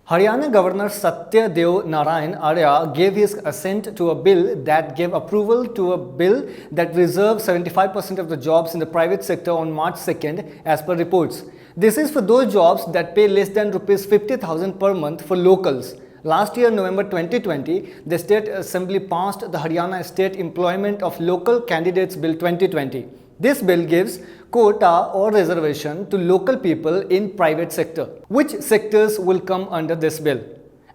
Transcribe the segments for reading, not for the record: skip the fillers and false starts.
Haryana Governor Satya Dev Narayan Arya gave his assent to a bill that gave approval to a bill that reserves 75% of the jobs in the private sector on March 2nd as per reports. This is for those jobs that pay less than Rs 50,000 per month for locals. Last year, November 2020, the State Assembly passed the Haryana State Employment of Local Candidates Bill 2020. This bill gives quota or reservation to local people in private sector. Which sectors will come under this bill?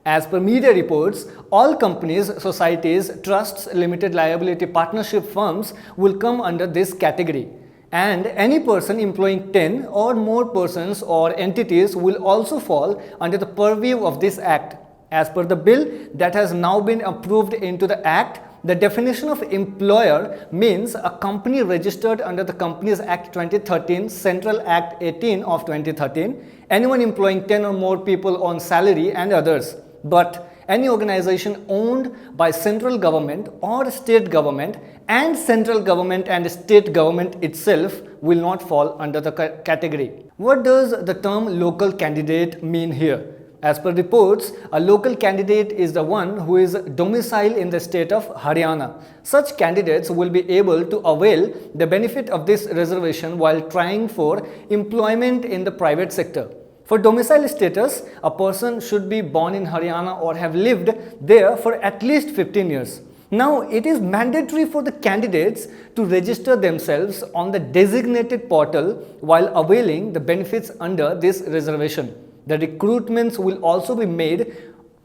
As per media reports, all companies, societies, trusts, limited liability partnership firms will come under this category. And any person employing 10 or more persons or entities will also fall under the purview of this act. As per the bill that has now been approved into the act, the definition of employer means a company registered under the Companies Act 2013, Central Act 18 of 2013, anyone employing 10 or more people on salary and others. But any organization owned by central government or state government and central government and state government itself will not fall under the category. What does the term local candidate mean here? As per reports, a local candidate is the one who is domiciled in the state of Haryana. Such candidates will be able to avail the benefit of this reservation while trying for employment in the private sector. For domicile status, a person should be born in Haryana or have lived there for at least 15 years. Now, it is mandatory for the candidates to register themselves on the designated portal while availing the benefits under this reservation. The recruitments will also be made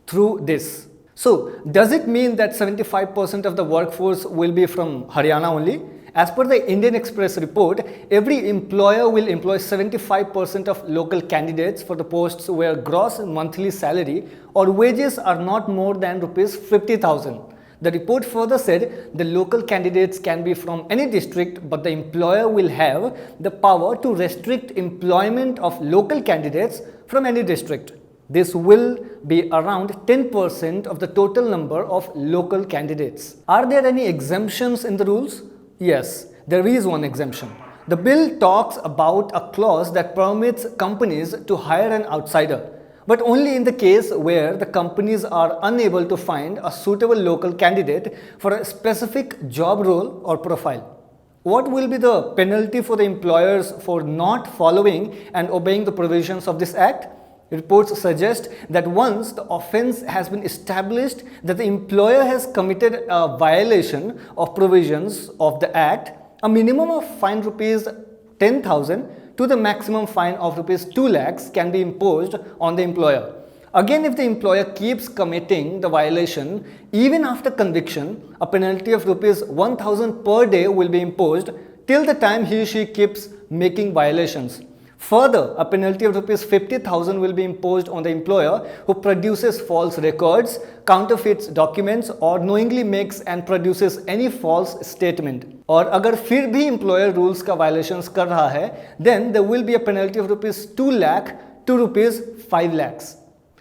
through this. So, does it mean that 75% of the workforce will be from Haryana only? As per the Indian Express report, every employer will employ 75% of local candidates for the posts where gross monthly salary or wages are not more than Rs 50,000. The report further said the local candidates can be from any district, but the employer will have the power to restrict employment of local candidates from any district. This will be around 10% of the total number of local candidates. Are there any exemptions in the rules? Yes, there is one exemption. The bill talks about a clause that permits companies to hire an outsider, but only in the case where the companies are unable to find a suitable local candidate for a specific job role or profile. What will be the penalty for the employers for not following and obeying the provisions of this act? Reports suggest that once the offence has been established that the employer has committed a violation of provisions of the act, a minimum of fine Rs 10,000 to the maximum fine of Rs 2 lakhs can be imposed on the employer. Again, if the employer keeps committing the violation, even after conviction, a penalty of Rs 1,000 per day will be imposed till the time he or she keeps making violations. Further, a penalty of Rs 50,000 will be imposed on the employer who produces false records, counterfeits documents or knowingly makes and produces any false statement. और अगर फिर भी employer rules का violations कर रहा है, then there will be a penalty of Rs 2 lakh to Rs 5 lakhs.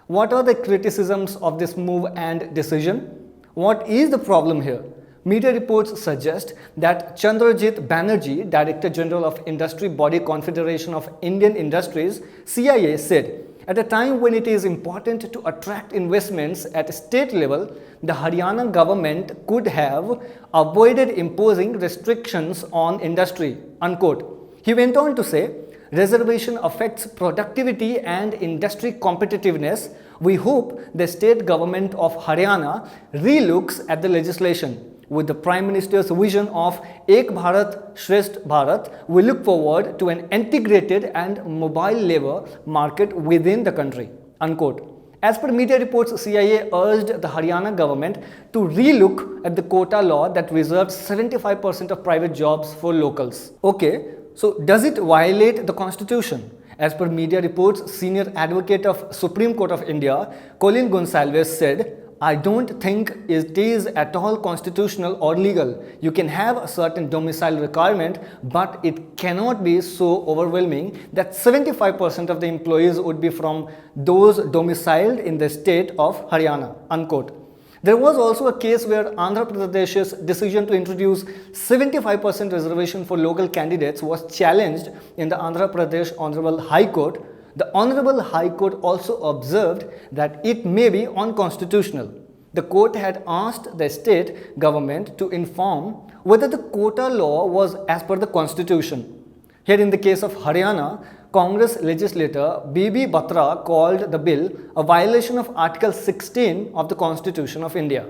What are the criticisms of this move and decision? What is the problem here? Media reports suggest that Chandrajit Banerjee, Director General of Industry Body Confederation of Indian Industries, CIA, said, at a time when it is important to attract investments at state level, the Haryana government could have avoided imposing restrictions on industry, unquote. He went on to say, reservation affects productivity and industry competitiveness. We hope the state government of Haryana relooks at the legislation. With the Prime Minister's vision of Ek Bharat Shresth Bharat, we look forward to an integrated and mobile labor market within the country, unquote. As per media reports, CIA urged the Haryana government to relook at the quota law that reserves 75% of private jobs for locals. Okay, so does it violate the constitution? As per media reports, senior advocate of Supreme Court of India, Colin Gonsalves said, I don't think it is at all constitutional or legal. You can have a certain domicile requirement, but it cannot be so overwhelming that 75% of the employees would be from those domiciled in the state of Haryana, unquote. There was also a case where Andhra Pradesh's decision to introduce 75% reservation for local candidates was challenged in the Andhra Pradesh Honorable High Court. The Honorable High Court also observed that it may be unconstitutional. The court had asked the state government to inform whether the quota law was as per the constitution. Here in the case of Haryana, Congress legislator B.B. Batra called the bill a violation of Article 16 of the Constitution of India.